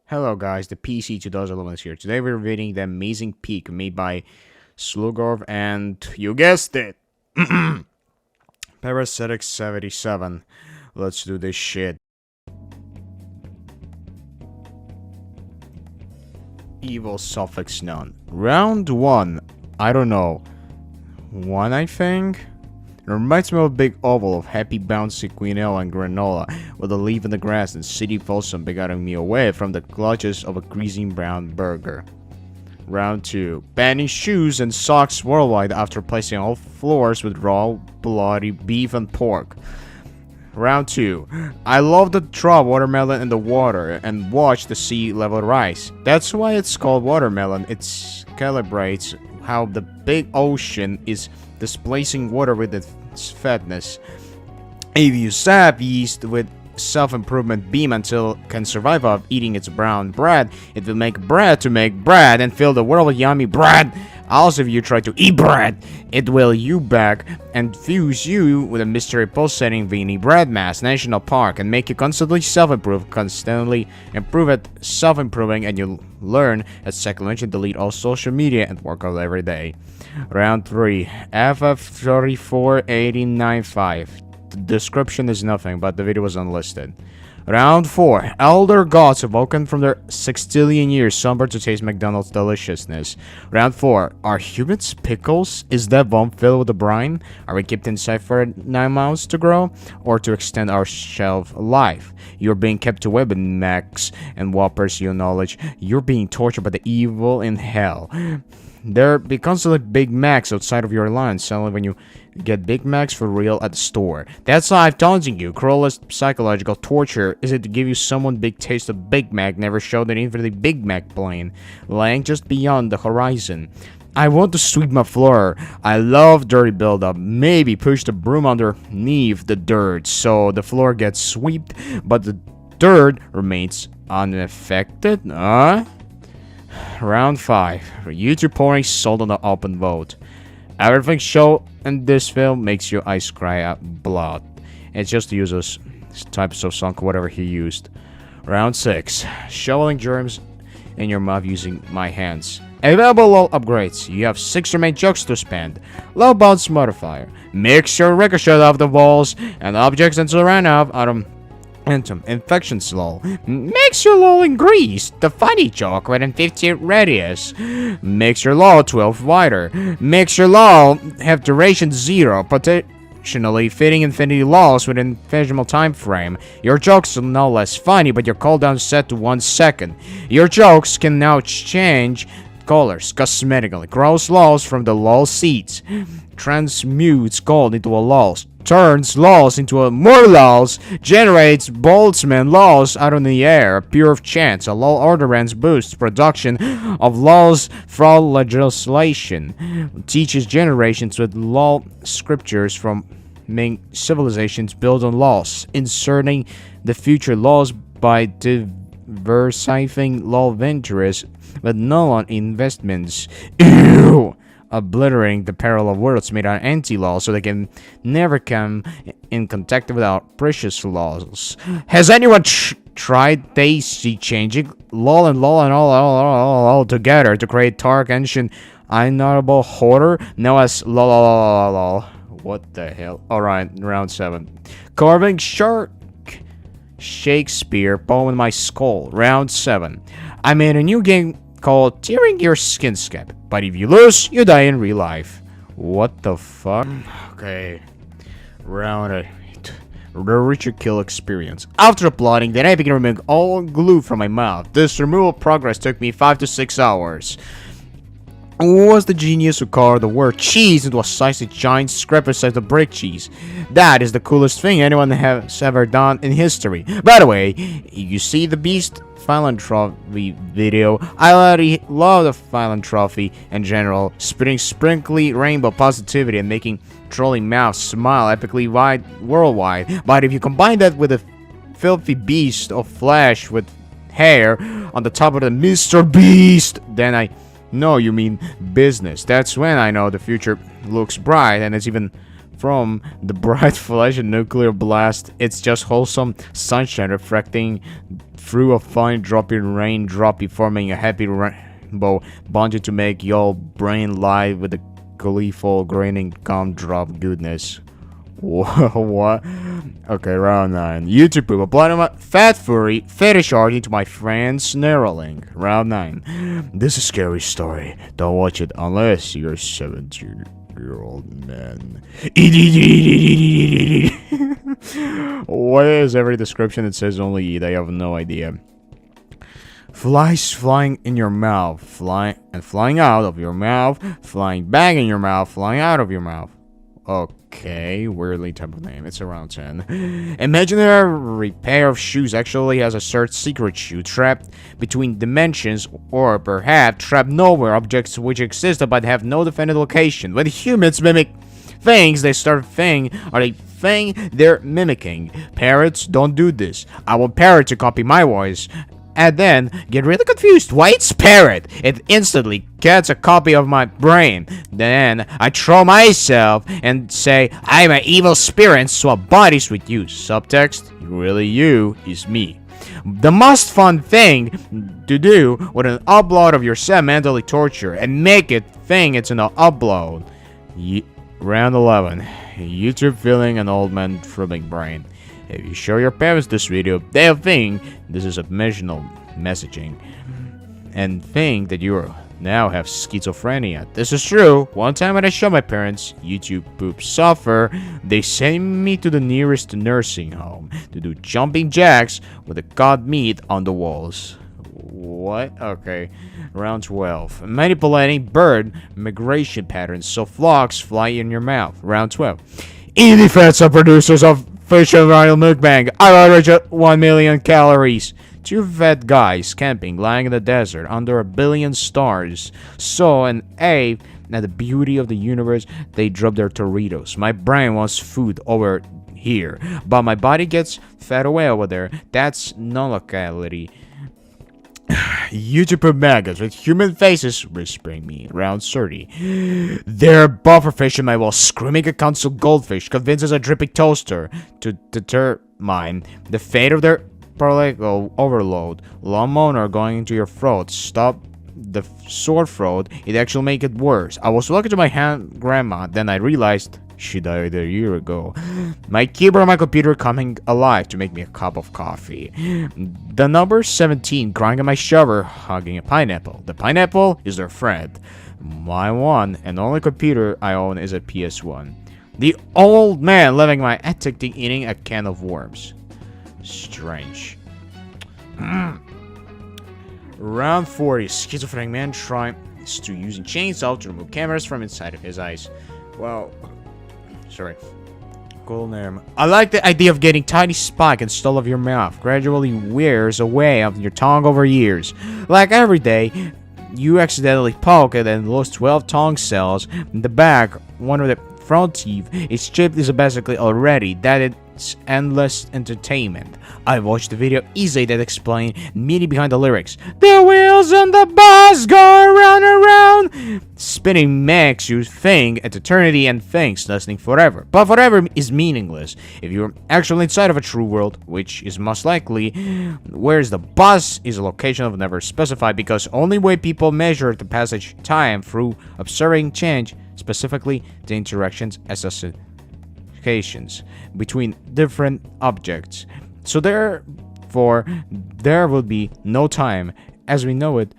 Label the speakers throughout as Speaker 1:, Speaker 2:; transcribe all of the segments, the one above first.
Speaker 1: Hello guys, the PC 2011 is here. Today we're reading the amazing peak made by sluggurath and, you guessed it, parasiticsnail777. Let's do this shit. Evil suffix none. Round 1. I don't know. 1 I think? It reminds me of a big oval of happy bouncy quinoa and granola with a leaf in the grass and city folsom beguiling me away from the clutches of a greasy brown burger. Round 2. Banning shoes and socks worldwide after placing all floors with raw, bloody beef and pork. Round 2. I love to drop watermelon in the water and watch the sea level rise. That's why it's called watermelon. It celebrates how the big ocean is displacing water with its fatness. If you sap yeast with self-improvement beam until it can survive off eating its brown bread, it will make bread to make bread and fill the world with yummy bread. Also, if you try to eat bread, it will you back and fuse you with a mystery pulsating veiny bread mass national park and make you constantly self-improve, constantly improve at self-improving, and you learn at psychology, delete all social media and work out every day. Round 3. FF34895. The description is nothing, but the video was unlisted. Round 4. Elder gods awoken from their sextillion years somber to taste McDonald's deliciousness. Round 4. Are humans pickles? Is that bomb filled with the brine? Are we kept inside for 9 months to grow? Or to extend our shelf life? You're being kept away by Macs and Whoppers, your knowledge. You're being tortured by the evil in hell. There be constantly Big Macs outside of your line selling when you get Big Macs for real at the store. That's why I'm taunting you. Cruelest psychological torture is it to give you someone big taste of Big Mac never showed an infinitely Big Mac plane lying just beyond the horizon. I want to sweep my floor. I love dirty buildup. Maybe push the broom underneath the dirt so the floor gets swept, but the dirt remains unaffected. Round 5. YouTube pouring salt on the open vote. Everything shown in this film makes your eyes cry out blood. It's just to use those types of song, whatever he used. Round 6. Shoveling germs in your mouth using my hands. Available LOL upgrades. You have 6 remaining jokes to spend. Low bounce modifier. Mix your ricochet off the walls and objects until ran out of infections lol. Makes your lol increase. The funny joke within 50 radius. Makes your lol 12 wider. Makes your lol have duration 0. Potentially fitting infinity lols within measurable time frame. Your jokes are no less funny, but your cooldown set to 1 second. Your jokes can now change colors cosmetically. Grows lols from the lol seeds. Transmutes gold into a lols. Turns lols into a more lols, generates boltzmann lols out in the air, pure of chance. A lol ordinance boosts production of lols fraud legislation, teaches generations with lol scriptures from Ming civilizations built on lols, inserting the future laws by diversifying lol ventures with null on investments. Ew! Obliterating the parallel worlds made on anti-law so they can never come in contact with our precious laws. Has anyone tried daisy changing lol and all together to create Tark Ancient Unknowable Hoarder known as LOLOLOLO? What the hell? Alright, round 7. Carving shark Shakespeare poem in my skull. Round 7. I made a new game called Tearing Your Skin Scab, but if you lose, you die in real life. What the fuck? Okay. Round 8. The Richard Kill experience. After applauding, then I began removing all glue from my mouth. This removal progress took me 5 to 6 hours. Who was the genius who carved the word cheese into a size of giant scraper size of brick cheese? That is the coolest thing anyone has ever done in history. By the way, you see the Beast Philanthropy video. I already love the philanthropy in general, spitting sprinkly rainbow positivity and making trolling mouths smile epically wide worldwide. But if you combine that with a filthy beast of flesh with hair on the top of the Mr. Beast, then I know you mean business. That's when I know the future looks bright, and it's even from the bright flash and nuclear blast. It's just wholesome sunshine reflecting through a fine dropping raindrop, forming a happy rainbow bonded to make your brain live with the gleeful grinning gumdrop goodness. What? Okay, round 9. YouTube poop. Apply my fat furry fetish art into my friend's Neuralink. Round 9. This is a scary story. Don't watch it unless you're 17-year-old man. What is every description that says only eat? I have no idea. Flies flying in your mouth, flying out of your mouth, flying back in your mouth, flying out of your mouth. Okay, weirdly type of name. It's around 10. Imaginary pair of shoes actually has a certain secret shoe trapped between dimensions, or perhaps trapped nowhere. Objects which exist but have no definite location. When humans mimic things, they start thing or they thing they're mimicking. Parrots don't do this. I want parrot to copy my voice. And then get really confused. Why it's parrot? It instantly gets a copy of my brain. Then I throw myself and say I'm an evil spirit and swap bodies with you. Subtext: really you is me. The most fun thing to do with an upload of yourself mentally torture and make it think it's an upload. Round 11. YouTube feeling an old man throbbing brain. If you show your parents this video, they'll think this is emotional messaging and think that you now have schizophrenia. This is true. One time when I showed my parents YouTube poop suffer, they sent me to the nearest nursing home to do jumping jacks with the cod meat on the walls. What? Okay. Round 12. Manipulating bird migration patterns so flocks fly in your mouth. Round 12. In defense of producers of Fish and Royal Mukbang, I average 1 million calories. 2 fat guys camping, lying in the desert under 1 billion stars, saw an ape at the beauty of the universe. They dropped their Doritos. My brain wants food over here, but my body gets fed away over there. That's non-locality. YouTuber maggots with human faces whispering me. Round 30. Their buffer fisherman while screaming a console goldfish convinces a dripping toaster to determine the fate of their particle overload. Lawnmower going into your throat. Stop the sore throat. It actually make it worse. I was talking to my grandma, then I realized she died a year ago. My keyboard on my computer coming alive to make me a cup of coffee. The number 17 crying on my shower, hugging a pineapple. The pineapple is their friend. My one and only computer I own is a PS1. The old man living my attic eating a can of worms. Strange. Round 40. Schizophrenic man tries to using chainsaw to remove cameras from inside of his eyes. Well, sorry. Cool name. I like the idea of getting tiny spike installed of your mouth. Gradually wears away of your tongue over years. Like every day, you accidentally poke it and lose 12 tongue cells in the back. One of the front teeth is chipped is basically already that it's endless entertainment. I watched the video easily that explained meaning behind the lyrics. The wheels on the bus go around and around. Spinning makes you think at eternity and thinks lasting forever. But forever is meaningless if you're actually inside of a true world, which is most likely. Whereas the bus is a location of never specified because only way people measure the passage time through observing change, specifically the interactions associations between different objects. So therefore, there will be no time as we know it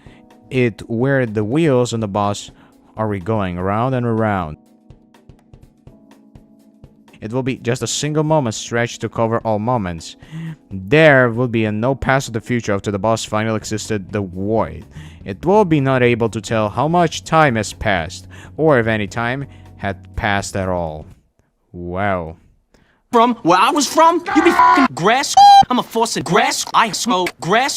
Speaker 1: where the wheels on the bus are we going around and around. It will be just a single moment stretched to cover all moments. There will be no past of the future after the bus finally existed the void. It will be not able to tell how much time has passed, or if any time had passed at all. Wow.
Speaker 2: From where I was from, you be f***ing grass. I'm a force of grass. I smoke grass.